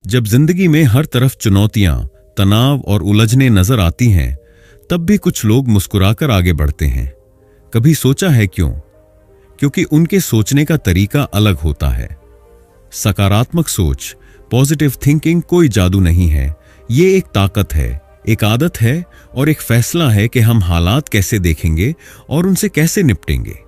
जब जिंदगी में हर तरफ चुनौतियां, तनाव और उलझने नजर आती हैं, तब भी कुछ लोग मुस्कुराकर आगे बढ़ते हैं। कभी सोचा है क्यों? क्योंकि उनके सोचने का तरीका अलग होता है। सकारात्मक सोच, पॉजिटिव थिंकिंग कोई जादू नहीं है। ये एक ताकत है, एक आदत है और एक फैसला है कि हम हालात कैसे देखेंगे और उनसे कैसे निपटेंगे।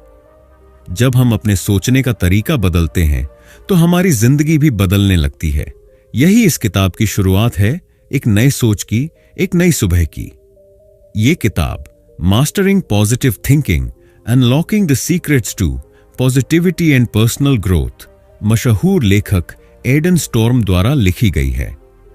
जब हम अपने सोचने का तरीका बदलते हैं तो हमारी जिंदगी भी बदलने लगती है। यही इस किताब की शुरुआत है, एक नए सोच की, एक नई सुबह की। ये किताब mastering positive thinking, unlocking the secrets to positivity and personal growth, मशहूर लेखक एडन स्टॉर्म द्वारा लिखी गई है।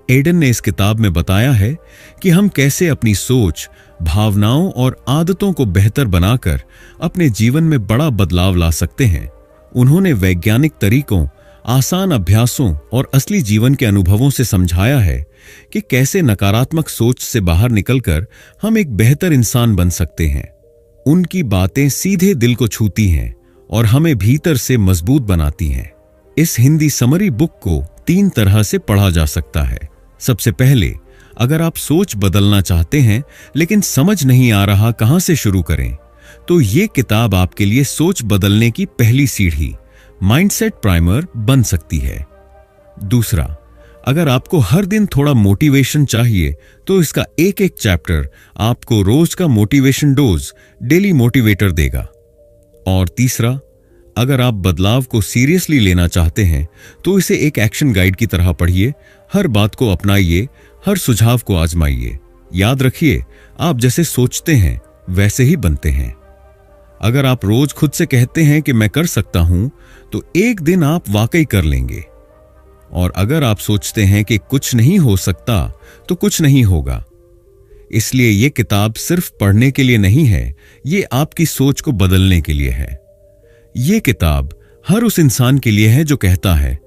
एडन ने इस किताब में बताया है कि हम कैसे अपनी सोच, भावनाओं और आदतों को बेहतर बनाकर अपने जीवन में बड़ा बदलाव ला सकते हैं। उन्होंने वैज्ञानिक तरीकों, आसान अभ्यासों और असली जीवन के अनुभवों से समझाया है कि कैसे नकारात्मक सोच से बाहर निकलकर हम एक बेहतर इंसान बन सकते हैं। उनकी बातें सीधे दिल को छूती हैं और हमें भीतर से मजबूत बनाती हैं। इस हिंदी समरी बुक को 3 तरह से पढ़ा जा सकता है। सबसे पहले, अगर आप सोच बदलना चाहते हैं लेकिन समझ नहीं आ रहा कहां से शुरू करें, तो ये किताब आपके लिए सोच बदलने की पहली सीढ़ी, माइंडसेट प्राइमर बन सकती है। दूसरा, अगर आपको हर दिन थोड़ा मोटिवेशन चाहिए तो इसका एक एक चैप्टर आपको रोज का मोटिवेशन डोज, डेली मोटिवेटर देगा। और तीसरा, अगर आप बदलाव को सीरियसली लेना चाहते हैं तो इसे एक एक्शन गाइड की तरह पढ़िए। हर बात को अपनाइए, हर सुझाव को आजमाइए। याद रखिए, आप जैसे सोचते हैं वैसे ही बनते हैं। अगर आप रोज खुद से कहते हैं कि मैं कर सकता हूं, तो एक दिन आप वाकई कर लेंगे। और अगर आप सोचते हैं कि कुछ नहीं हो सकता, तो कुछ नहीं होगा। इसलिए यह किताब सिर्फ पढ़ने के लिए नहीं है, ये आपकी सोच को बदलने के लिए है। ये किताब हर उस इंसान के लिए है जो कहता है,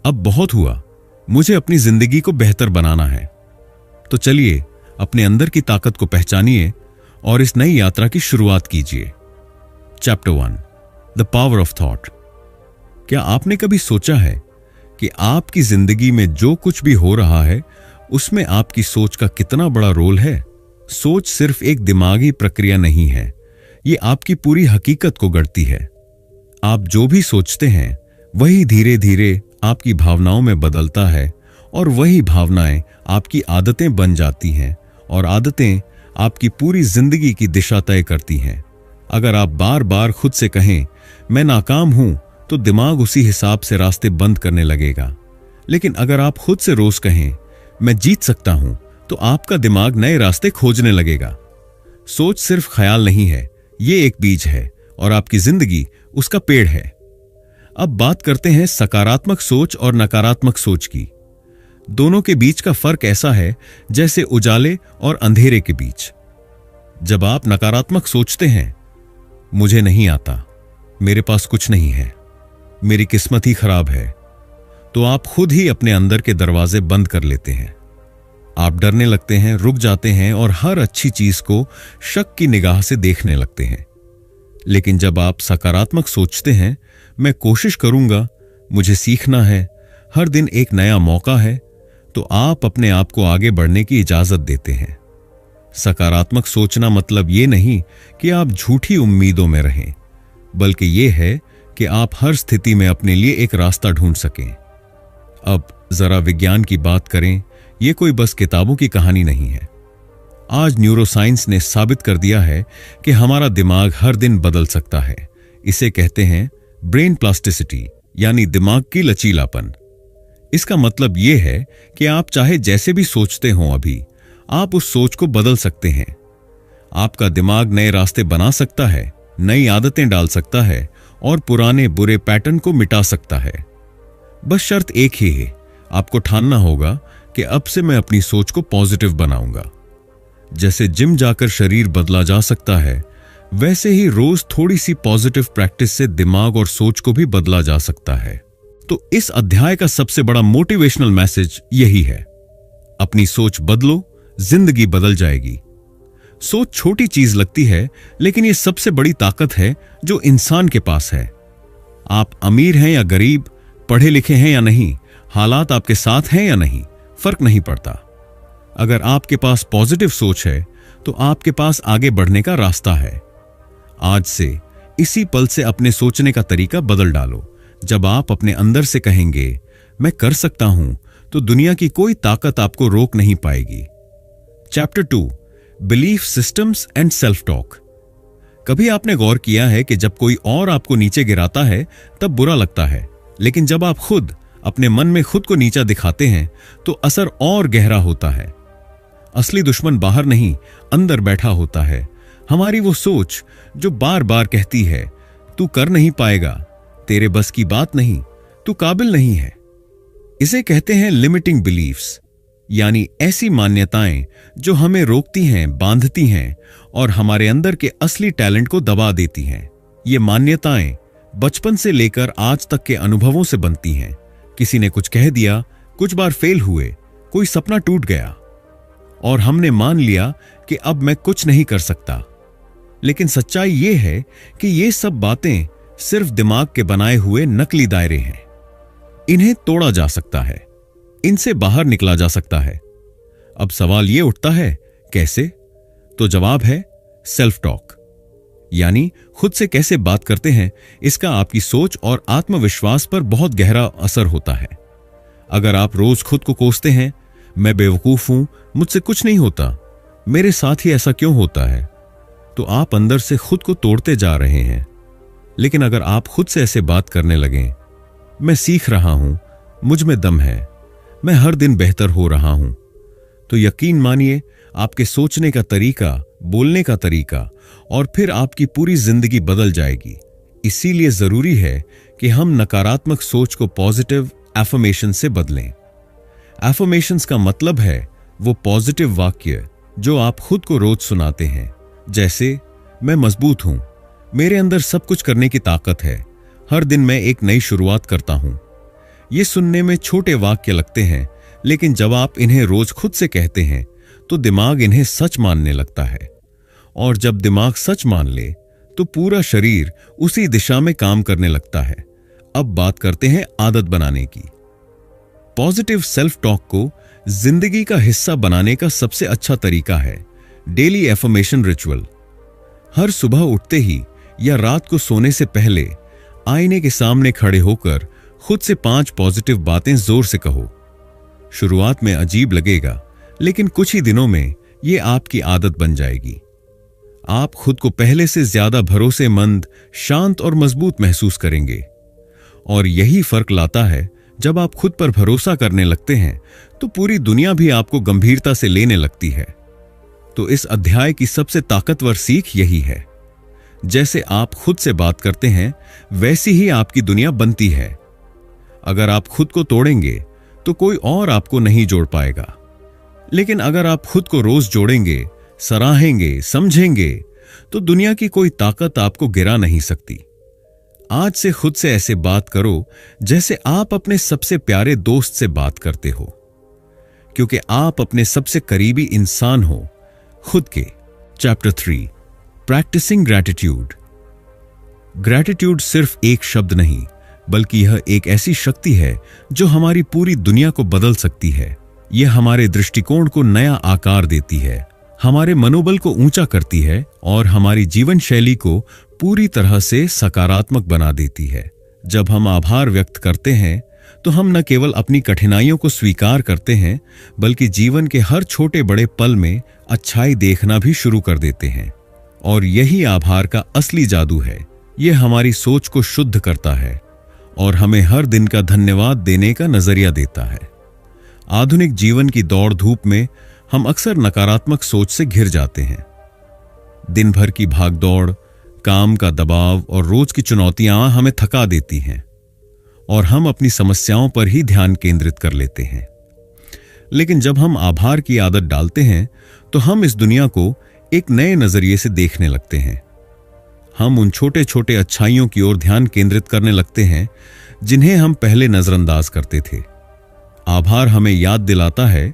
अब बहुत हुआ, मुझे अपनी जिंदगी को बेहतर बनाना है। तो चलिए अपने अंदर की ताकत को पहचानिए और इस नई यात्रा की शुरुआत कीजिए। Chapter 1, the power of thought. क्या आपने कभी सोचा है कि आपकी जिंदगी में जो कुछ भी हो रहा है उसमें आपकी सोच का कितना बड़ा रोल है? सोच सिर्फ एक दिमागी प्रक्रिया नहीं है, ये आपकी पूरी हकीकत को गढ़ती है। आप जो भी सोचते हैं वही धीरे धीरे आपकी भावनाओं में बदलता है और वही भावनाएं आपकी आदतें बन जाती हैं और आदतें आपकी पूरी जिंदगी की दिशा तय करती हैं। अगर आप बार बार खुद से कहें मैं नाकाम हूं, तो दिमाग उसी हिसाब से रास्ते बंद करने लगेगा। लेकिन अगर आप खुद से रोज कहें मैं जीत सकता हूं, तो आपका दिमाग नए रास्ते खोजने लगेगा। सोच सिर्फ ख्याल नहीं है, ये एक बीज है और आपकी जिंदगी उसका पेड़ है। अब बात करते हैं सकारात्मक सोच और नकारात्मक सोच की। दोनों के बीच का फर्क ऐसा है जैसे उजाले और अंधेरे के बीच। जब आप नकारात्मक सोचते हैं, मुझे नहीं आता, मेरे पास कुछ नहीं है, मेरी किस्मत ही खराब है, तो आप खुद ही अपने अंदर के दरवाजे बंद कर लेते हैं। आप डरने लगते हैं, रुक जाते हैं और हर अच्छी चीज को शक की निगाह से देखने लगते हैं। लेकिन जब आप सकारात्मक सोचते हैं, मैं कोशिश करूंगा, मुझे सीखना है, हर दिन एक नया मौका है, तो आप अपने आप को आगे बढ़ने की इजाजत देते हैं। सकारात्मक सोचना मतलब ये नहीं कि आप झूठी उम्मीदों में रहें, बल्कि ये है कि आप हर स्थिति में अपने लिए एक रास्ता ढूंढ सकें। अब जरा विज्ञान की बात करें, यह कोई बस किताबों की कहानी नहीं है। आज न्यूरोसाइंस ने साबित कर दिया है कि हमारा दिमाग हर दिन बदल सकता है। इसे कहते हैं ब्रेन प्लास्टिसिटी, यानी दिमाग की लचीलापन। इसका मतलब यह है कि आप चाहे जैसे भी सोचते हो, अभी आप उस सोच को बदल सकते हैं। आपका दिमाग नए रास्ते बना सकता है, नई आदतें डाल सकता है और पुराने बुरे पैटर्न को मिटा सकता है। बस शर्त एक ही है, आपको ठानना होगा कि अब से मैं अपनी सोच को पॉजिटिव बनाऊंगा। जैसे जिम जाकर शरीर बदला जा सकता है, वैसे ही रोज थोड़ी सी पॉजिटिव प्रैक्टिस से दिमाग और सोच को भी बदला जा सकता है। तो इस अध्याय का सबसे बड़ा मोटिवेशनल मैसेज यही है, अपनी सोच बदलो, जिंदगी बदल जाएगी। सोच छोटी चीज लगती है, लेकिन यह सबसे बड़ी ताकत है जो इंसान के पास है। आप अमीर हैं या गरीब, पढ़े लिखे हैं या नहीं, हालात आपके साथ हैं या नहीं, फर्क नहीं पड़ता। अगर आपके पास पॉजिटिव सोच है तो आपके पास आगे बढ़ने का रास्ता है। आज से, इसी पल से अपने सोचने का तरीका बदल डालो। जब आप अपने अंदर से कहेंगे मैं कर सकता हूं, तो दुनिया की कोई ताकत आपको रोक नहीं पाएगी। Chapter 2, belief systems and self talk. कभी आपने गौर किया है कि जब कोई और आपको नीचे गिराता है तब बुरा लगता है, लेकिन जब आप खुद अपने मन में खुद को नीचा दिखाते हैं तो असर और गहरा होता है। असली दुश्मन बाहर नहीं, अंदर बैठा होता है। हमारी वो सोच जो बार बार कहती है तू कर नहीं पाएगा, तेरे बस की बात नहीं, तू काबिल नहीं है। इसे कहते हैं लिमिटिंग बिलीफ्स, यानी ऐसी मान्यताएं जो हमें रोकती हैं, बांधती हैं और हमारे अंदर के असली टैलेंट को दबा देती हैं। ये मान्यताएं बचपन से लेकर आज तक के अनुभवों से बनती हैं। किसी ने कुछ कह दिया, कुछ बार फेल हुए, कोई सपना टूट गया और हमने मान लिया कि अब मैं कुछ नहीं कर सकता। लेकिन सच्चाई यह है कि ये सब बातें सिर्फ दिमाग के बनाए हुए नकली दायरे हैं। इन्हें तोड़ा जा सकता है, इनसे बाहर निकला जा सकता है। अब सवाल यह उठता है कैसे? तो जवाब है सेल्फ टॉक, यानी खुद से कैसे बात करते हैं। इसका आपकी सोच और आत्मविश्वास पर बहुत गहरा असर होता है। अगर आप रोज खुद को कोसते हैं, मैं बेवकूफ हूं, मुझसे कुछ नहीं होता, मेरे साथ ही ऐसा क्यों होता है, तो आप अंदर से खुद को तोड़ते जा रहे हैं। लेकिन अगर आप खुद से ऐसे बात करने लगें, मैं सीख रहा हूं, मुझ में दम है, मैं हर दिन बेहतर हो रहा हूं, तो यकीन मानिए आपके सोचने का तरीका, बोलने का तरीका और फिर आपकी पूरी जिंदगी बदल जाएगी। इसीलिए जरूरी है कि हम नकारात्मक सोच को पॉजिटिव एफर्मेशन से बदलें। एफर्मेशंस का मतलब है वो पॉजिटिव वाक्य जो आप खुद को रोज सुनाते हैं, जैसे मैं मजबूत हूं, मेरे अंदर सब कुछ करने की ताकत है, हर दिन मैं एक नई शुरुआत करता हूं। ये सुनने में छोटे वाक्य लगते हैं, लेकिन जब आप इन्हें रोज खुद से कहते हैं तो दिमाग इन्हें सच मानने लगता है, और जब दिमाग सच मान ले तो पूरा शरीर उसी दिशा में काम करने लगता है। अब बात करते हैं आदत बनाने की। पॉजिटिव सेल्फ टॉक को जिंदगी का हिस्सा बनाने का सबसे अच्छा तरीका है डेली एफर्मेशन रिचुअल। हर सुबह उठते ही या रात को सोने से पहले आईने के सामने खड़े होकर खुद से 5 पॉजिटिव बातें जोर से कहो। शुरुआत में अजीब लगेगा, लेकिन कुछ ही दिनों में यह आपकी आदत बन जाएगी। आप खुद को पहले से ज्यादा भरोसेमंद, शांत और मजबूत महसूस करेंगे। और यही फर्क लाता है, जब आप खुद पर भरोसा करने लगते हैं तो पूरी दुनिया भी आपको गंभीरता से लेने लगती है। तो इस अध्याय की सबसे ताकतवर सीख यही है, जैसे आप खुद से बात करते हैं वैसी ही आपकी दुनिया बनती है। अगर आप खुद को तोड़ेंगे तो कोई और आपको नहीं जोड़ पाएगा, लेकिन अगर आप खुद को रोज जोड़ेंगे, सराहेंगे, समझेंगे, तो दुनिया की कोई ताकत आपको गिरा नहीं सकती। आज से खुद से ऐसे बात करो जैसे आप अपने सबसे प्यारे दोस्त से बात करते हो, क्योंकि आप अपने सबसे करीबी इंसान हो, खुद के। Chapter 3, practising gratitude. ग्रैटिट्यूड सिर्फ एक शब्द नहीं, बल्कि यह एक ऐसी शक्ति है जो हमारी पूरी दुनिया को बदल सकती है। यह हमारे दृष्टिकोण को नया आकार देती है, हमारे मनोबल को ऊंचा करती है और हमारी जीवन शैली को पूरी तरह से सकारात्मक बना देती है। जब हम आभार व्यक्त करते हैं तो हम न केवल अपनी कठिनाइयों को स्वीकार करते हैं, बल्कि जीवन के हर छोटे बड़े पल में अच्छाई देखना भी शुरू कर देते हैं। और यही आभार का असली जादू है। यह हमारी सोच को शुद्ध करता है और हमें हर दिन का धन्यवाद देने का नजरिया देता है। आधुनिक जीवन की दौड़ धूप में हम अक्सर नकारात्मक सोच से घिर जाते हैं। दिन भर की भागदौड़, काम का दबाव और रोज की चुनौतियां हमें थका देती हैं और हम अपनी समस्याओं पर ही ध्यान केंद्रित कर लेते हैं। लेकिन जब हम आभार की आदत डालते हैं तो हम इस दुनिया को एक नए नजरिए से देखने लगते हैं। हम उन छोटे छोटे अच्छाइयों की ओर ध्यान केंद्रित करने लगते हैं जिन्हें हम पहले नजरअंदाज करते थे। आभार हमें याद दिलाता है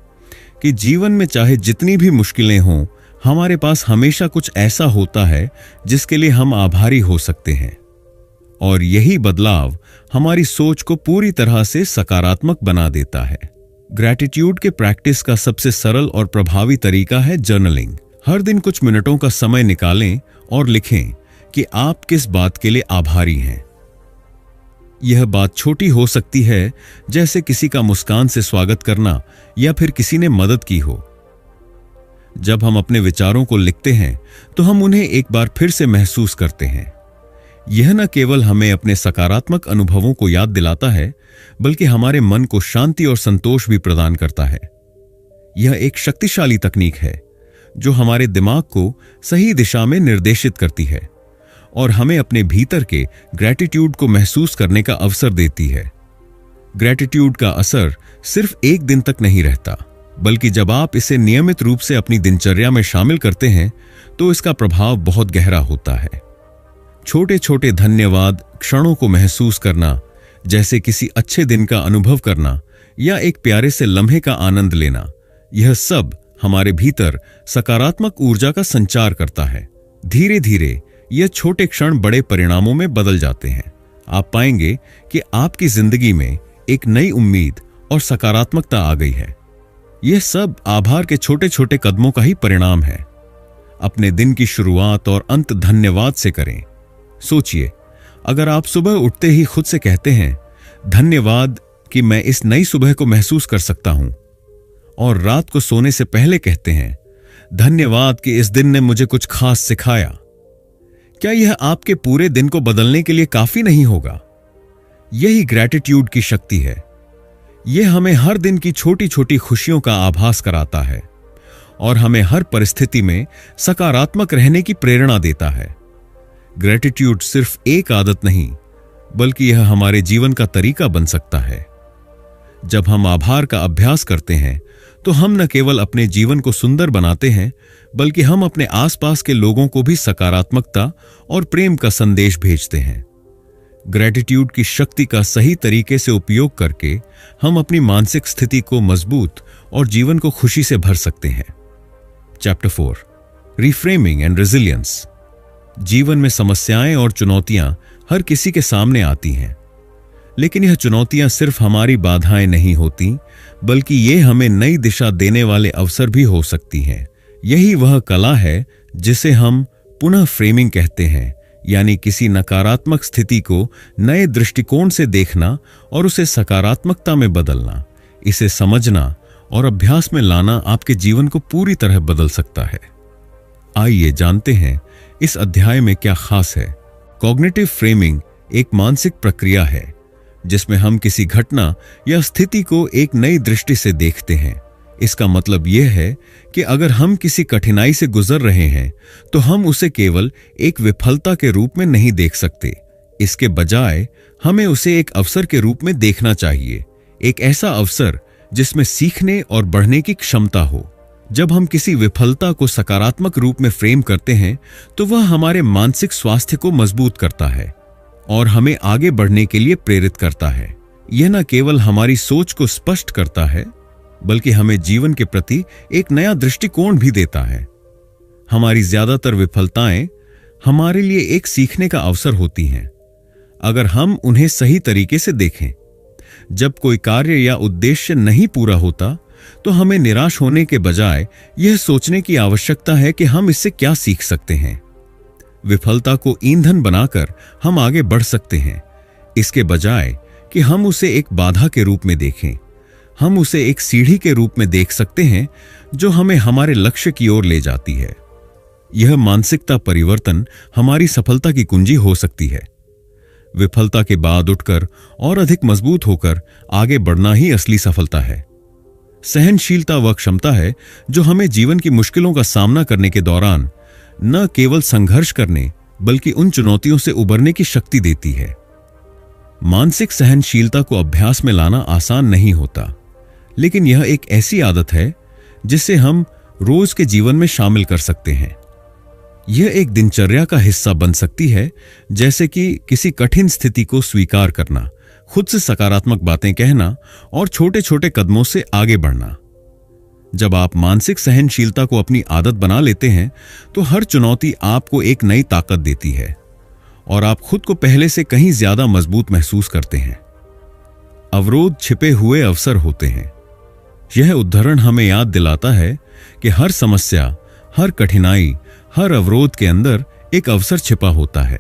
कि जीवन में चाहे जितनी भी मुश्किलें हों, हमारे पास हमेशा कुछ ऐसा होता है जिसके लिए हम आभारी हो सकते हैं। और यही बदलाव हमारी सोच को पूरी तरह से सकारात्मक बना देता है। ग्रैटिट्यूड के प्रैक्टिस का सबसे सरल और प्रभावी तरीका है जर्नलिंग। हर दिन कुछ मिनटों का समय निकालें और लिखें कि आप किस बात के लिए आभारी हैं। यह बात छोटी हो सकती है, जैसे किसी का मुस्कान से स्वागत करना या फिर किसी ने मदद की हो। जब हम अपने विचारों को लिखते हैं तो हम उन्हें एक बार फिर से महसूस करते हैं। यह न केवल हमें अपने सकारात्मक अनुभवों को याद दिलाता है, बल्कि हमारे मन को शांति और संतोष भी प्रदान करता है। यह एक शक्तिशाली तकनीक है जो हमारे दिमाग को सही दिशा में निर्देशित करती है और हमें अपने भीतर के ग्रैटिट्यूड को महसूस करने का अवसर देती है। ग्रैटिट्यूड का असर सिर्फ एक दिन तक नहीं रहता, बल्कि जब आप इसे नियमित रूप से अपनी दिनचर्या में शामिल करते हैं तो इसका प्रभाव बहुत गहरा होता है। छोटे छोटे धन्यवाद क्षणों को महसूस करना, जैसे किसी अच्छे दिन का अनुभव करना या एक प्यारे से लम्हे का आनंद लेना, यह सब हमारे भीतर सकारात्मक ऊर्जा का संचार करता है। धीरे धीरे यह छोटे क्षण बड़े परिणामों में बदल जाते हैं। आप पाएंगे कि आपकी जिंदगी में एक नई उम्मीद और सकारात्मकता आ गई है। यह सब आभार के छोटे छोटे कदमों का ही परिणाम है। अपने दिन की शुरुआत और अंत धन्यवाद से करें। सोचिए, अगर आप सुबह उठते ही खुद से कहते हैं धन्यवाद कि मैं इस नई सुबह को महसूस कर सकता हूं, और रात को सोने से पहले कहते हैं धन्यवाद कि इस दिन ने मुझे कुछ खास सिखाया, क्या यह आपके पूरे दिन को बदलने के लिए काफी नहीं होगा? यही ग्रैटिट्यूड की शक्ति है। यह हमें हर दिन की छोटी छोटी खुशियों का आभास कराता है और हमें हर परिस्थिति में सकारात्मक रहने की प्रेरणा देता है। ग्रैटिट्यूड सिर्फ एक आदत नहीं, बल्कि यह हमारे जीवन का तरीका बन सकता है। जब हम आभार का अभ्यास करते हैं तो हम न केवल अपने जीवन को सुंदर बनाते हैं, बल्कि हम अपने आसपास के लोगों को भी सकारात्मकता और प्रेम का संदेश भेजते हैं। ग्रैटिट्यूड की शक्ति का सही तरीके से उपयोग करके हम अपनी मानसिक स्थिति को मजबूत और जीवन को खुशी से भर सकते हैं। Chapter 4, reframing and resilience. जीवन में समस्याएं और चुनौतियां हर किसी के सामने आती हैं, लेकिन यह चुनौतियां सिर्फ हमारी बाधाएं नहीं होती, बल्कि ये हमें नई दिशा देने वाले अवसर भी हो सकती हैं। यही वह कला है जिसे हम पुनः फ्रेमिंग कहते हैं, यानी किसी नकारात्मक स्थिति को नए दृष्टिकोण से देखना और उसे सकारात्मकता में बदलना। इसे समझना और अभ्यास में लाना आपके जीवन को पूरी तरह बदल सकता है। आइए जानते हैं इस अध्याय में क्या खास है। कॉग्निटिव फ्रेमिंग एक मानसिक प्रक्रिया है जिसमें हम किसी घटना या स्थिति को एक नई दृष्टि से देखते हैं। इसका मतलब यह है कि अगर हम किसी कठिनाई से गुजर रहे हैं तो हम उसे केवल एक विफलता के रूप में नहीं देख सकते। इसके बजाय हमें उसे एक अवसर के रूप में देखना चाहिए, एक ऐसा अवसर जिसमें सीखने और बढ़ने की क्षमता हो। जब हम किसी विफलता को सकारात्मक रूप में फ्रेम करते हैं तो वह हमारे मानसिक स्वास्थ्य को मजबूत करता है और हमें आगे बढ़ने के लिए प्रेरित करता है। यह न केवल हमारी सोच को स्पष्ट करता है, बल्कि हमें जीवन के प्रति एक नया दृष्टिकोण भी देता है। हमारी ज्यादातर विफलताएं हमारे लिए एक सीखने का अवसर होती हैं, अगर हम उन्हें सही तरीके से देखें। जब कोई कार्य या उद्देश्य नहीं पूरा होता तो हमें निराश होने के बजाय यह सोचने की आवश्यकता है कि हम इससे क्या सीख सकते हैं। विफलता को ईंधन बनाकर हम आगे बढ़ सकते हैं, इसके बजाय कि हम उसे एक बाधा के रूप में देखें। हम उसे एक सीढ़ी के रूप में देख सकते हैं जो हमें हमारे लक्ष्य की ओर ले जाती है। यह मानसिकता परिवर्तन हमारी सफलता की कुंजी हो सकती है। विफलता के बाद उठकर और अधिक मजबूत होकर आगे बढ़ना ही असली सफलता है। सहनशीलता वह क्षमता है जो हमें जीवन की मुश्किलों का सामना करने के दौरान न केवल संघर्ष करने, बल्कि उन चुनौतियों से उबरने की शक्ति देती है। मानसिक सहनशीलता को अभ्यास में लाना आसान नहीं होता, लेकिन यह एक ऐसी आदत है जिसे हम रोज के जीवन में शामिल कर सकते हैं। यह एक दिनचर्या का हिस्सा बन सकती है, जैसे कि किसी कठिन स्थिति को स्वीकार करना, खुद से सकारात्मक बातें कहना और छोटे छोटे कदमों से आगे बढ़ना। जब आप मानसिक सहनशीलता को अपनी आदत बना लेते हैं तो हर चुनौती आपको एक नई ताकत देती है और आप खुद को पहले से कहीं ज्यादा मजबूत महसूस करते हैं। अवरोध छिपे हुए अवसर होते हैं। यह उदाहरण हमें याद दिलाता है कि हर समस्या, हर कठिनाई, हर अवरोध के अंदर एक अवसर छिपा होता है।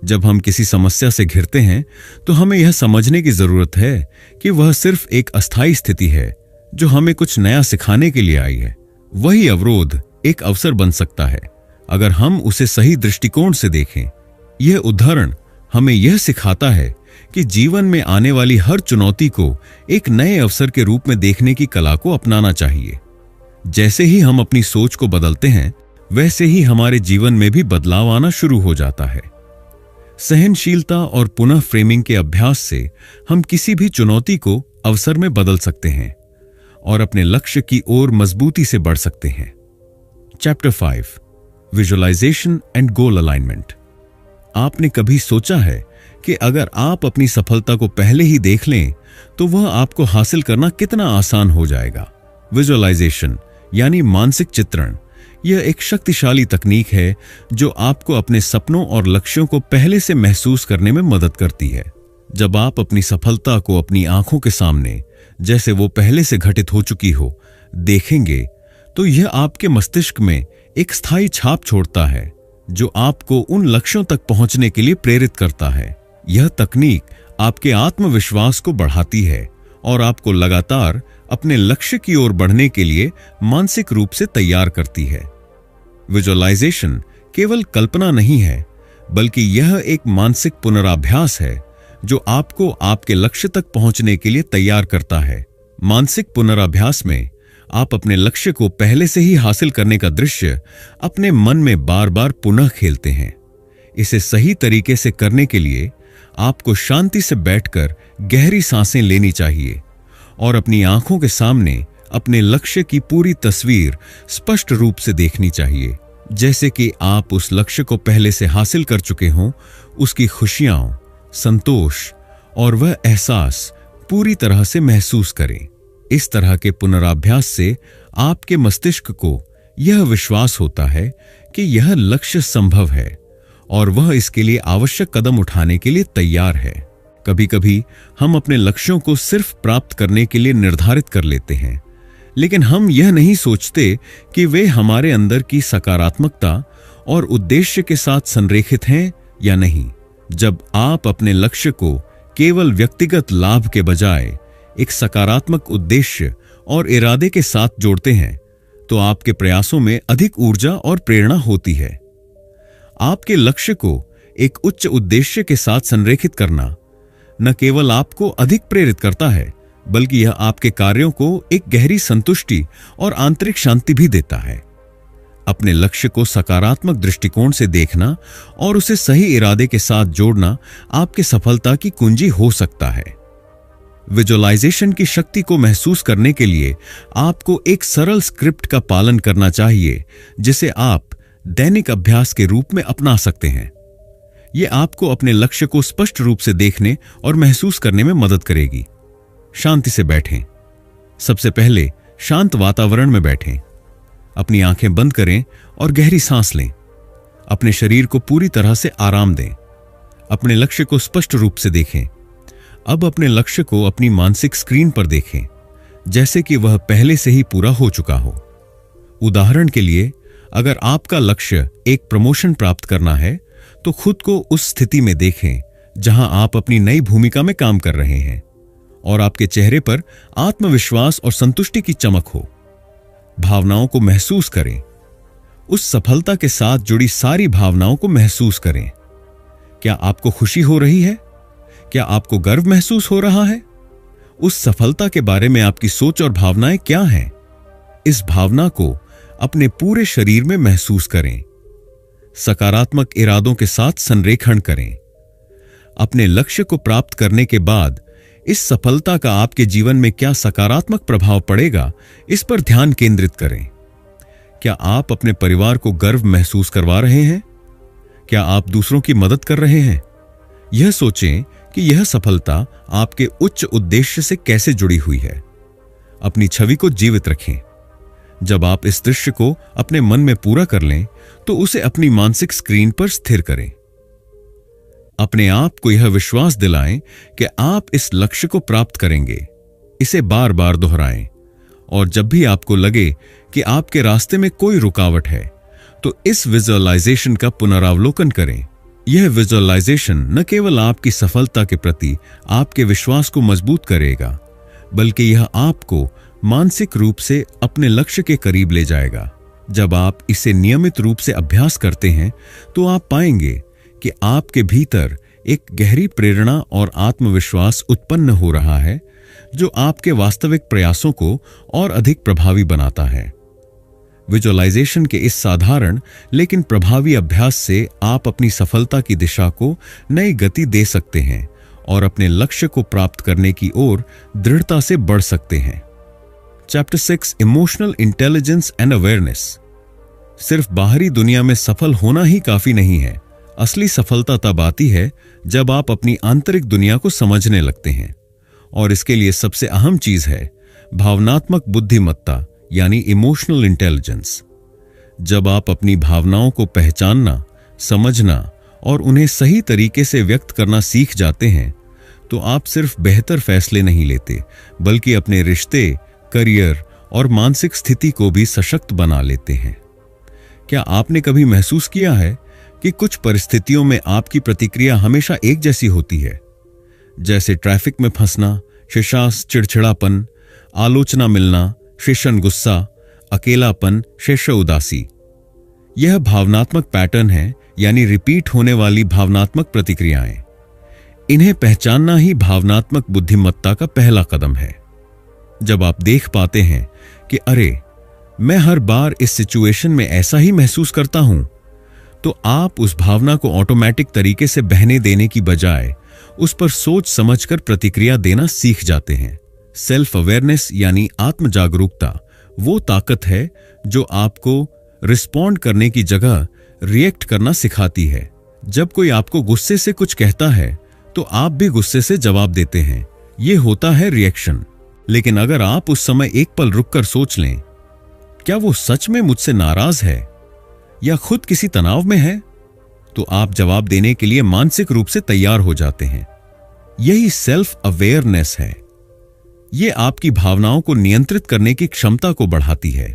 जब हम किसी समस्या से घिरते हैं तो हमें यह समझने की जरूरत है कि वह सिर्फ एक अस्थायी स्थिति है जो हमें कुछ नया सिखाने के लिए आई है। वही अवरोध एक अवसर बन सकता है अगर हम उसे सही दृष्टिकोण से देखें। यह उदाहरण हमें यह सिखाता है कि जीवन में आने वाली हर चुनौती को एक नए अवसर के रूप में देखने की कला को अपनाना चाहिए। जैसे ही हम अपनी सोच को बदलते हैं, वैसे ही हमारे जीवन में भी बदलाव आना शुरू हो जाता है। सहनशीलता और पुनः फ्रेमिंग के अभ्यास से हम किसी भी चुनौती को अवसर में बदल सकते हैं और अपने लक्ष्य की ओर मजबूती से बढ़ सकते हैं। Chapter 5, visualisation and goal alignment. आपने कभी सोचा है कि अगर आप अपनी सफलता को पहले ही देख लें तो वह आपको हासिल करना कितना आसान हो जाएगा। विजुअलाइजेशन यानी मानसिक चित्रण, यह एक शक्तिशाली तकनीक है जो आपको अपने सपनों और लक्ष्यों को पहले से महसूस करने में मदद करती है। जब आप अपनी सफलता को अपनी आंखों के सामने, जैसे वो पहले से घटित हो चुकी हो, देखेंगे तो यह आपके मस्तिष्क में एक स्थायी छाप छोड़ता है जो आपको उन लक्ष्यों तक पहुंचने के लिए प्रेरित करता है। यह तकनीक आपके आत्मविश्वास को बढ़ाती है और आपको लगातार अपने लक्ष्य की ओर बढ़ने के लिए मानसिक रूप से तैयार करती है। विजुअलाइजेशन केवल कल्पना नहीं है, बल्कि यह एक मानसिक पुनराभ्यास है जो आपको आपके लक्ष्य तक पहुंचने के लिए तैयार करता है। मानसिक पुनराभ्यास में आप अपने लक्ष्य को पहले से ही हासिल करने का दृश्य अपने मन में बार बार पुनः खेलते हैं। इसे सही तरीके से करने के लिए आपको शांति से बैठकर गहरी सांसें लेनी चाहिए और अपनी आंखों के सामने अपने लक्ष्य की पूरी तस्वीर स्पष्ट रूप से देखनी चाहिए, जैसे कि आप उस लक्ष्य को पहले से हासिल कर चुके हों। उसकी खुशियां, संतोष और वह एहसास पूरी तरह से महसूस करें। इस तरह के पुनराभ्यास से आपके मस्तिष्क को यह विश्वास होता है कि यह लक्ष्य संभव है और वह इसके लिए आवश्यक कदम उठाने के लिए तैयार है। कभी कभी हम अपने लक्ष्यों को सिर्फ प्राप्त करने के लिए निर्धारित कर लेते हैं, लेकिन हम यह नहीं सोचते कि वे हमारे अंदर की सकारात्मकता और उद्देश्य के साथ संरेखित हैं या नहीं। जब आप अपने लक्ष्य को केवल व्यक्तिगत लाभ के बजाय एक सकारात्मक उद्देश्य और इरादे के साथ जोड़ते हैं, तो आपके प्रयासों में अधिक ऊर्जा और प्रेरणा होती है। आपके लक्ष्य को एक उच्च उद्देश्य के साथ संरेखित करना न केवल आपको अधिक प्रेरित करता है, बल्कि यह आपके कार्यों को एक गहरी संतुष्टि और आंतरिक शांति भी देता है। अपने लक्ष्य को सकारात्मक दृष्टिकोण से देखना और उसे सही इरादे के साथ जोड़ना आपके सफलता की कुंजी हो सकता है। विजुअलाइजेशन की शक्ति को महसूस करने के लिए आपको एक सरल स्क्रिप्ट का पालन करना चाहिए, जिसे आप दैनिक अभ्यास के रूप में अपना सकते हैं। यह आपको अपने लक्ष्य को स्पष्ट रूप से देखने और महसूस करने में मदद करेगी। शांति से बैठें। सबसे पहले शांत वातावरण में बैठें। अपनी आंखें बंद करें और गहरी सांस लें। अपने शरीर को पूरी तरह से आराम दें। अपने लक्ष्य को स्पष्ट रूप से देखें। अब अपने लक्ष्य को अपनी मानसिक स्क्रीन पर देखें, जैसे कि वह पहले से ही पूरा हो चुका हो। उदाहरण के लिए, अगर आपका लक्ष्य एक प्रमोशन प्राप्त करना है, तो खुद को उस स्थिति में देखें जहां आप अपनी नई भूमिका में काम कर रहे हैं और आपके चेहरे पर आत्मविश्वास और संतुष्टि की चमक हो। भावनाओं को महसूस करें। उस सफलता के साथ जुड़ी सारी भावनाओं को महसूस करें। क्या आपको खुशी हो रही है? क्या आपको गर्व महसूस हो रहा है? उस सफलता के बारे में आपकी सोच और भावनाएं क्या हैं? इस भावना को अपने पूरे शरीर में महसूस करें। सकारात्मक इरादों के साथ संरेखण करें। अपने लक्ष्य को प्राप्त करने के बाद इस सफलता का आपके जीवन में क्या सकारात्मक प्रभाव पड़ेगा, इस पर ध्यान केंद्रित करें। क्या आप अपने परिवार को गर्व महसूस करवा रहे हैं? क्या आप दूसरों की मदद कर रहे हैं? यह सोचें कि यह सफलता आपके उच्च उद्देश्य से कैसे जुड़ी हुई है। अपनी छवि को जीवित रखें। जब आप इस दृश्य को अपने मन में पूरा कर लें, तो उसे अपनी मानसिक स्क्रीन पर स्थिर करें। अपने आप को यह विश्वास दिलाएं कि आप इस लक्ष्य को प्राप्त करेंगे। इसे बार बार दोहराएं, और जब भी आपको लगे कि आपके रास्ते में कोई रुकावट है तो इस विजुअलाइजेशन का पुनरावलोकन करें। यह विजुअलाइजेशन न केवल आपकी सफलता के प्रति आपके विश्वास को मजबूत करेगा, बल्कि यह आपको मानसिक रूप से अपने लक्ष्य के करीब ले जाएगा। जब आप इसे नियमित रूप से अभ्यास करते हैं तो आप पाएंगे कि आपके भीतर एक गहरी प्रेरणा और आत्मविश्वास उत्पन्न हो रहा है, जो आपके वास्तविक प्रयासों को और अधिक प्रभावी बनाता है। विजुअलाइजेशन के इस साधारण लेकिन प्रभावी अभ्यास से आप अपनी सफलता की दिशा को नई गति दे सकते हैं और अपने लक्ष्य को प्राप्त करने की ओर दृढ़ता से बढ़ सकते हैं। Chapter 6 emotional intelligence and awareness. सिर्फ बाहरी दुनिया में सफल होना ही काफी नहीं है। असली सफलता तब आती है जब आप अपनी आंतरिक दुनिया को समझने लगते हैं, और इसके लिए सबसे अहम चीज है भावनात्मक बुद्धिमत्ता यानी इमोशनल इंटेलिजेंस। जब आप अपनी भावनाओं को पहचानना, समझना और उन्हें सही तरीके से व्यक्त करना सीख जाते हैं तो आप सिर्फ बेहतर फैसले नहीं लेते, बल्कि अपने रिश्ते, करियर और मानसिक स्थिति को भी सशक्त बना लेते हैं। क्या आपने कभी महसूस किया है कि कुछ परिस्थितियों में आपकी प्रतिक्रिया हमेशा एक जैसी होती है, जैसे ट्रैफिक में फंसना, शेषास चिड़चिड़ापन, आलोचना मिलना, शेषन गुस्सा, अकेलापन, शेष उदासी। यह भावनात्मक पैटर्न है, यानी रिपीट होने वाली भावनात्मक प्रतिक्रियाएं। इन्हें पहचानना ही भावनात्मक बुद्धिमत्ता का पहला कदम है। जब आप देख पाते हैं कि अरे, मैं हर बार इस सिचुएशन में ऐसा ही महसूस करता हूं, तो आप उस भावना को ऑटोमेटिक तरीके से बहने देने की बजाय उस पर सोच समझकर प्रतिक्रिया देना सीख जाते हैं। सेल्फ अवेयरनेस यानी आत्म जागरूकता वो ताकत है जो आपको रिस्पॉन्ड करने की जगह रिएक्ट करना सिखाती है। जब कोई आपको गुस्से से कुछ कहता है तो आप भी गुस्से से जवाब देते हैं। यह होता है रिएक्शन। लेकिन अगर आप उस समय एक पल रुककर सोच लें, क्या वो सच में मुझसे नाराज है या खुद किसी तनाव में है, तो आप जवाब देने के लिए मानसिक रूप से तैयार हो जाते हैं। यही सेल्फ अवेयरनेस है। यह आपकी भावनाओं को नियंत्रित करने की क्षमता को बढ़ाती है,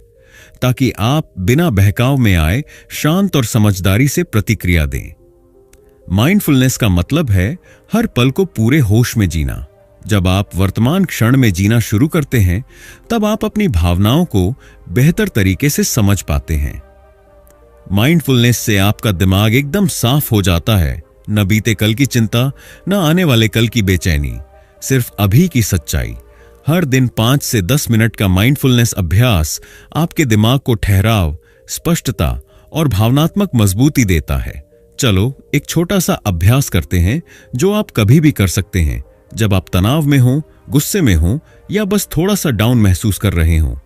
ताकि आप बिना बहकाव में आए शांत और समझदारी से प्रतिक्रिया दें। माइंडफुलनेस का मतलब है हर पल को पूरे होश में जीना। जब आप वर्तमान क्षण में जीना शुरू करते हैं, तब आप अपनी भावनाओं को बेहतर तरीके से समझ पाते हैं। माइंडफुलनेस से आपका दिमाग एकदम साफ हो जाता है। न बीते कल की चिंता, न आने वाले कल की बेचैनी, सिर्फ अभी की सच्चाई। हर दिन 5 से 10 मिनट का माइंडफुलनेस अभ्यास आपके दिमाग को ठहराव, स्पष्टता और भावनात्मक मजबूती देता है। चलो एक छोटा सा अभ्यास करते हैं जो आप कभी भी कर सकते हैं, जब आप तनाव में हो, गुस्से में हो या बस थोड़ा सा डाउन महसूस कर रहे हो।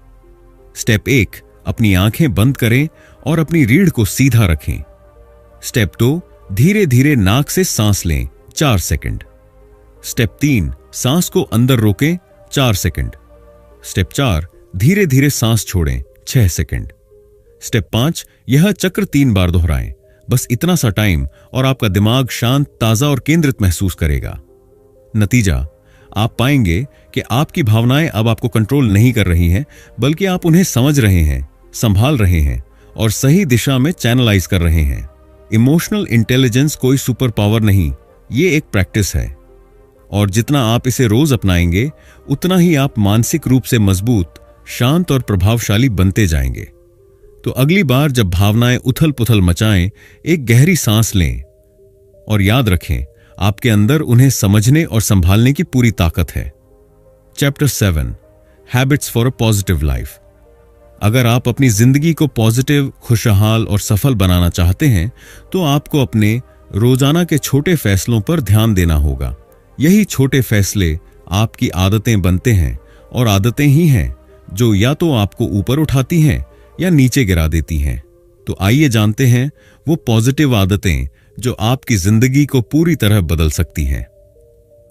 स्टेप 1, अपनी आंखें बंद करें और अपनी रीढ़ को सीधा रखें। स्टेप 2, धीरे धीरे नाक से सांस लें 4 सेकंड। स्टेप 3, सांस को अंदर रोकें 4 सेकंड। स्टेप 4, धीरे धीरे सांस छोड़ें 6 सेकंड। स्टेप 5, यह चक्र 3 बार दोहराएं। बस इतना सा टाइम और आपका दिमाग शांत, ताजा और केंद्रित महसूस करेगा। नतीजा, आप पाएंगे कि आपकी भावनाएं अब आपको कंट्रोल नहीं कर रही हैं, बल्कि आप उन्हें समझ रहे हैं, संभाल रहे हैं और सही दिशा में चैनलाइज कर रहे हैं। इमोशनल इंटेलिजेंस कोई सुपर पावर नहीं, ये एक प्रैक्टिस है, और जितना आप इसे रोज अपनाएंगे, उतना ही आप मानसिक रूप से मजबूत, शांत और प्रभावशाली बनते जाएंगे। तो अगली बार जब भावनाएं उथल पुथल मचाएं, एक गहरी सांस लें और याद रखें, आपके अंदर उन्हें समझने और संभालने की पूरी ताकत है। Chapter 7, habits for a positive life. अगर आप अपनी जिंदगी को पॉजिटिव, खुशहाल और सफल बनाना चाहते हैं, तो आपको अपने रोजाना के छोटे फैसलों पर ध्यान देना होगा। यही छोटे फैसले आपकी आदतें बनते हैं, और आदतें ही हैं जो या तो आपको ऊपर उठाती हैं या नीचे गिरा देती हैं। तो आइए जानते हैं वो पॉजिटिव आदतें जो आपकी जिंदगी को पूरी तरह बदल सकती हैं।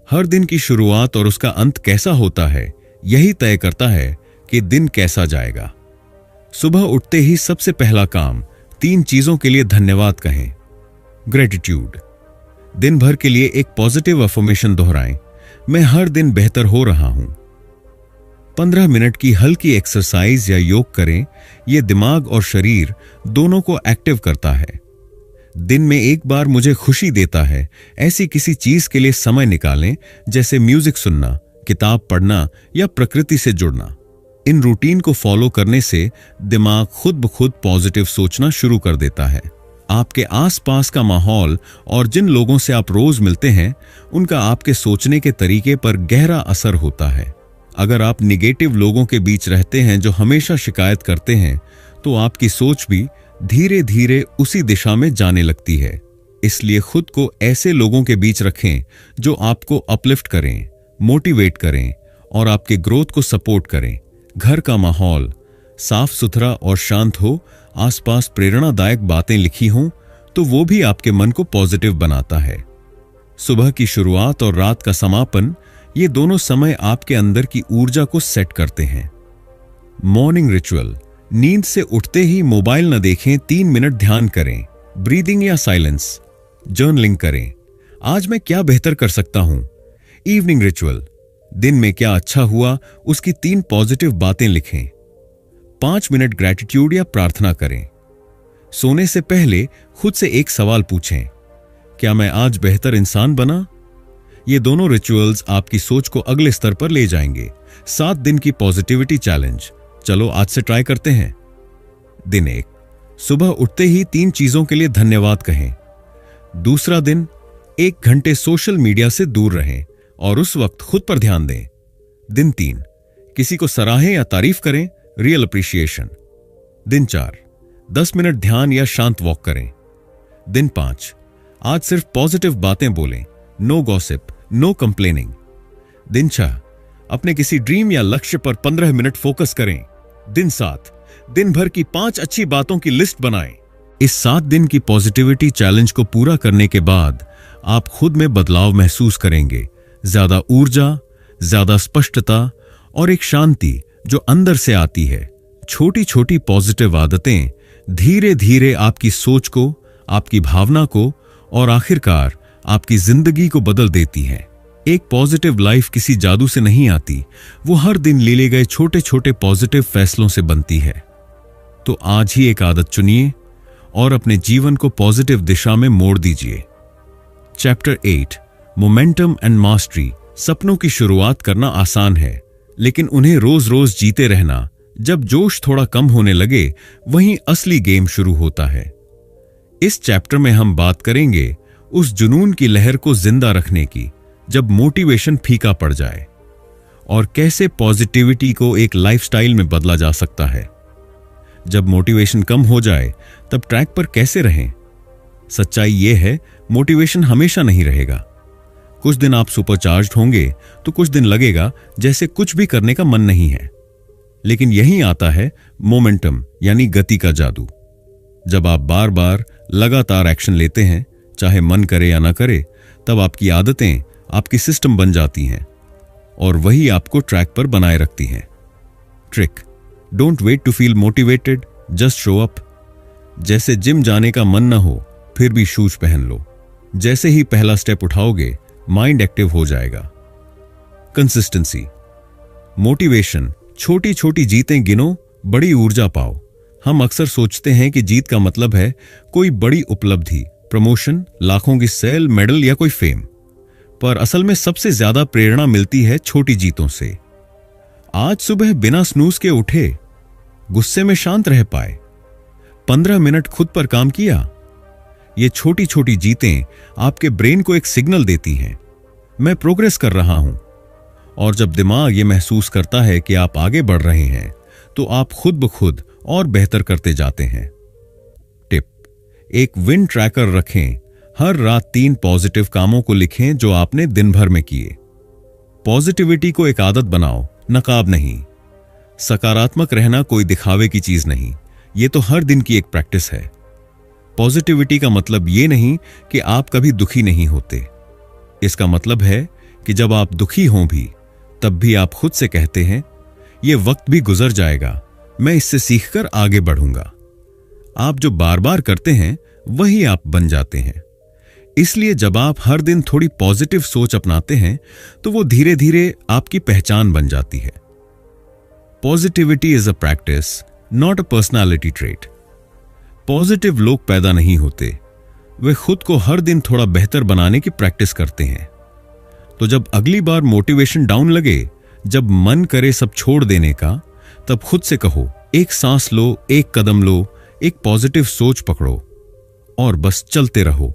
हर दिन की शुरुआत और उसका अंत कैसा होता है, यही तय करता है कि दिन कैसा जाएगा। सुबह उठते ही सबसे पहला काम 3 चीजों के लिए धन्यवाद कहें। ग्रेटिट्यूड, दिन भर के लिए एक पॉजिटिव अफर्मेशन दोहराएं, मैं हर दिन बेहतर हो रहा हूं। 15 मिनट की हल्की एक्सरसाइज या योग करें, यह दिमाग और शरीर दोनों को एक्टिव करता है। दिन में एक बार मुझे खुशी देता है, ऐसी किसी चीज के लिए समय निकालें, जैसे म्यूजिक सुनना, किताब पढ़ना या प्रकृति से जुड़ना। इन रूटीन को फॉलो करने से दिमाग खुद ब खुद पॉजिटिव सोचना शुरू कर देता है। आपके आसपास का माहौल और जिन लोगों से आप रोज मिलते हैं, उनका आपके सोचने के तरीके पर गहरा असर होता है। अगर आप निगेटिव लोगों के बीच रहते हैं जो हमेशा शिकायत करते हैं, तो आपकी सोच भी धीरे धीरे उसी दिशा में जाने लगती है। इसलिए खुद को ऐसे लोगों के बीच रखें जो आपको अपलिफ्ट करें, मोटिवेट करें और आपके ग्रोथ को सपोर्ट करें। घर का माहौल साफ सुथरा और शांत हो, आसपास प्रेरणादायक बातें लिखी हों, तो वो भी आपके मन को पॉजिटिव बनाता है। सुबह की शुरुआत और रात का समापन, ये दोनों समय आपके अंदर की ऊर्जा को सेट करते हैं। मॉर्निंग रिचुअल, नींद से उठते ही मोबाइल न देखें, 3 मिनट ध्यान करें, ब्रीदिंग या साइलेंस, जर्नलिंग करें, आज मैं क्या बेहतर कर सकता हूं। इवनिंग रिचुअल, दिन में क्या अच्छा हुआ, उसकी 3 पॉजिटिव बातें लिखें। 5 मिनट ग्रैटिट्यूड या प्रार्थना करें। सोने से पहले खुद से एक सवाल पूछें, क्या मैं आज बेहतर इंसान बना। ये दोनों रिचुअल्स आपकी सोच को अगले स्तर पर ले जाएंगे। 7 दिन की पॉजिटिविटी चैलेंज, चलो आज से ट्राई करते हैं। दिन 1, सुबह उठते ही 3 चीजों के लिए धन्यवाद कहें। दूसरा दिन, 1 घंटे सोशल मीडिया से दूर रहें और उस वक्त खुद पर ध्यान दें। दिन 3, किसी को सराहें या तारीफ करें, रियल अप्रिशिएशन। दिन 4, 10 मिनट ध्यान या शांत वॉक करें। दिन 5, आज सिर्फ पॉजिटिव बातें बोलें, नो गॉसिप, नो कंप्लेनिंग। दिन 6, अपने किसी ड्रीम या लक्ष्य पर 15 मिनट फोकस करें। दिन 7, दिन भर की 5 अच्छी बातों की लिस्ट बनाएं। इस 7 दिन की पॉजिटिविटी चैलेंज को पूरा करने के बाद आप खुद में बदलाव महसूस करेंगे। ज्यादा ऊर्जा, ज्यादा स्पष्टता और एक शांति जो अंदर से आती है। छोटी छोटी पॉजिटिव आदतें धीरे धीरे आपकी सोच को, आपकी भावना को और आखिरकार आपकी जिंदगी को बदल देती हैं। एक पॉजिटिव लाइफ किसी जादू से नहीं आती, वो हर दिन लिए गए छोटे छोटे पॉजिटिव फैसलों से बनती है। तो आज ही एक आदत चुनिए और अपने जीवन को पॉजिटिव दिशा में मोड़ दीजिए। Chapter 8, momentum and mastery. सपनों की शुरुआत करना आसान है, लेकिन उन्हें रोज रोज जीते रहना, जब जोश थोड़ा कम होने लगे, वहीं असली गेम शुरू होता है। इस चैप्टर में हम बात करेंगे उस जुनून की लहर को जिंदा रखने की, जब मोटिवेशन फीका पड़ जाए, और कैसे पॉजिटिविटी को एक लाइफस्टाइल में बदला जा सकता है। जब मोटिवेशन कम हो जाए, तब ट्रैक पर कैसे रहें। सच्चाई यह है, मोटिवेशन हमेशा नहीं रहेगा। कुछ दिन आप सुपरचार्ज्ड होंगे, तो कुछ दिन लगेगा जैसे कुछ भी करने का मन नहीं है। लेकिन यहीं आता है मोमेंटम, यानी गति का जादू। जब आप बार बार लगातार एक्शन लेते हैं, चाहे मन करे या ना करे, तब आपकी आदतें आपकी सिस्टम बन जाती हैं और वही आपको ट्रैक पर बनाए रखती हैं। Trick, don't wait to feel motivated, just show up. जैसे जिम जाने का मन ना हो, फिर भी शूज पहन लो। जैसे ही पहला स्टेप उठाओगे, माइंड एक्टिव हो जाएगा। कंसिस्टेंसी, मोटिवेशन, छोटी छोटी जीतें गिनो, बड़ी ऊर्जा पाओ। हम अक्सर सोचते हैं कि जीत का मतलब है कोई बड़ी उपलब्धि, प्रमोशन, लाखों की सेल, मेडल या कोई फेम। पर असल में सबसे ज्यादा प्रेरणा मिलती है छोटी जीतों से। आज सुबह बिना स्नूज के उठे, गुस्से में शांत रह पाए, 15 मिनट खुद पर काम किया। ये छोटी छोटी जीतें आपके ब्रेन को एक सिग्नल देती हैं, मैं प्रोग्रेस कर रहा हूं। और जब दिमाग ये महसूस करता है कि आप आगे बढ़ रहे हैं, तो आप खुद ब खुद और बेहतर करते जाते हैं। टिप, एक विन ट्रैकर रखें। हर रात 3 पॉजिटिव कामों को लिखें जो आपने दिन भर में किए। पॉजिटिविटी को एक आदत बनाओ, नकाब नहीं। सकारात्मक रहना कोई दिखावे की चीज नहीं, ये तो हर दिन की एक प्रैक्टिस है। पॉजिटिविटी का मतलब ये नहीं कि आप कभी दुखी नहीं होते। इसका मतलब है कि जब आप दुखी हों भी, तब भी आप खुद से कहते हैं, ये वक्त भी गुजर जाएगा, मैं इससे सीखकर आगे बढ़ूंगा। आप जो बार बार करते हैं, वही आप बन जाते हैं। इसलिए जब आप हर दिन थोड़ी पॉजिटिव सोच अपनाते हैं तो वो धीरे धीरे आपकी पहचान बन जाती है। Positivity is a practice, not a personality trait. Positive लोग पैदा नहीं होते, वे खुद को हर दिन थोड़ा बेहतर बनाने की प्रैक्टिस करते हैं। तो जब अगली बार मोटिवेशन डाउन लगे, जब मन करे सब छोड़ देने का, तब खुद से कहो, एक सांस लो, एक कदम लो, एक पॉजिटिव सोच पकड़ो और बस चलते रहो।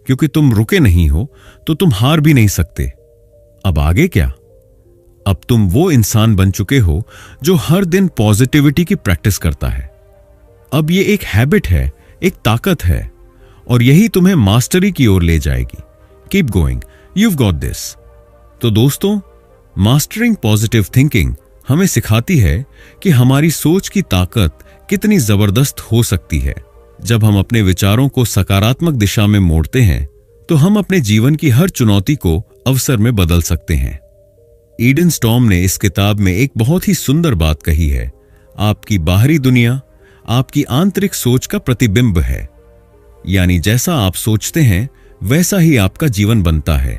क्योंकि तुम रुके नहीं हो तो तुम हार भी नहीं सकते। अब आगे क्या? अब तुम वो इंसान बन चुके हो जो हर दिन पॉजिटिविटी की प्रैक्टिस करता है। अब ये एक हैबिट है, एक ताकत है, और यही तुम्हें मास्टरी की ओर ले जाएगी। Keep going, you've got this. तो दोस्तों, मास्टरिंग पॉजिटिव थिंकिंग हमें सिखाती है कि हमारी सोच की ताकत कितनी जबरदस्त हो सकती है। जब हम अपने विचारों को सकारात्मक दिशा में मोड़ते हैं तो हम अपने जीवन की हर चुनौती को अवसर में बदल सकते हैं। ईडन स्टॉर्म ने इस किताब में एक बहुत ही सुंदर बात कही है, आपकी बाहरी दुनिया आपकी आंतरिक सोच का प्रतिबिंब है। यानी जैसा आप सोचते हैं वैसा ही आपका जीवन बनता है।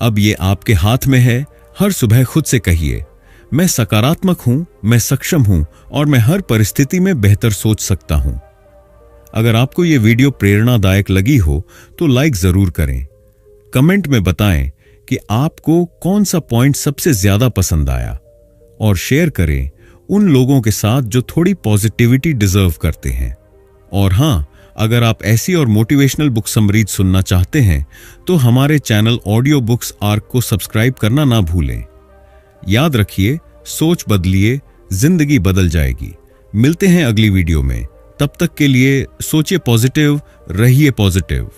अब ये आपके हाथ में है। हर सुबह खुद से कहिए, मैं सकारात्मक हूं, मैं सक्षम हूं और मैं हर परिस्थिति में बेहतर सोच सकता हूं। अगर आपको यह वीडियो प्रेरणादायक लगी हो तो लाइक जरूर करें। कमेंट में बताएं कि आपको कौन सा पॉइंट सबसे ज्यादा पसंद आया, और शेयर करें उन लोगों के साथ जो थोड़ी पॉजिटिविटी डिजर्व करते हैं। और हां, अगर आप ऐसी और मोटिवेशनल बुक समरीज सुनना चाहते हैं तो हमारे चैनल ऑडियो बुक्स आर्क को सब्सक्राइब करना ना भूलें। याद रखिए, सोच बदलिए, जिंदगी बदल जाएगी। मिलते हैं अगली वीडियो में। तब तक के लिए सोचिए पॉजिटिव, रहिए पॉजिटिव।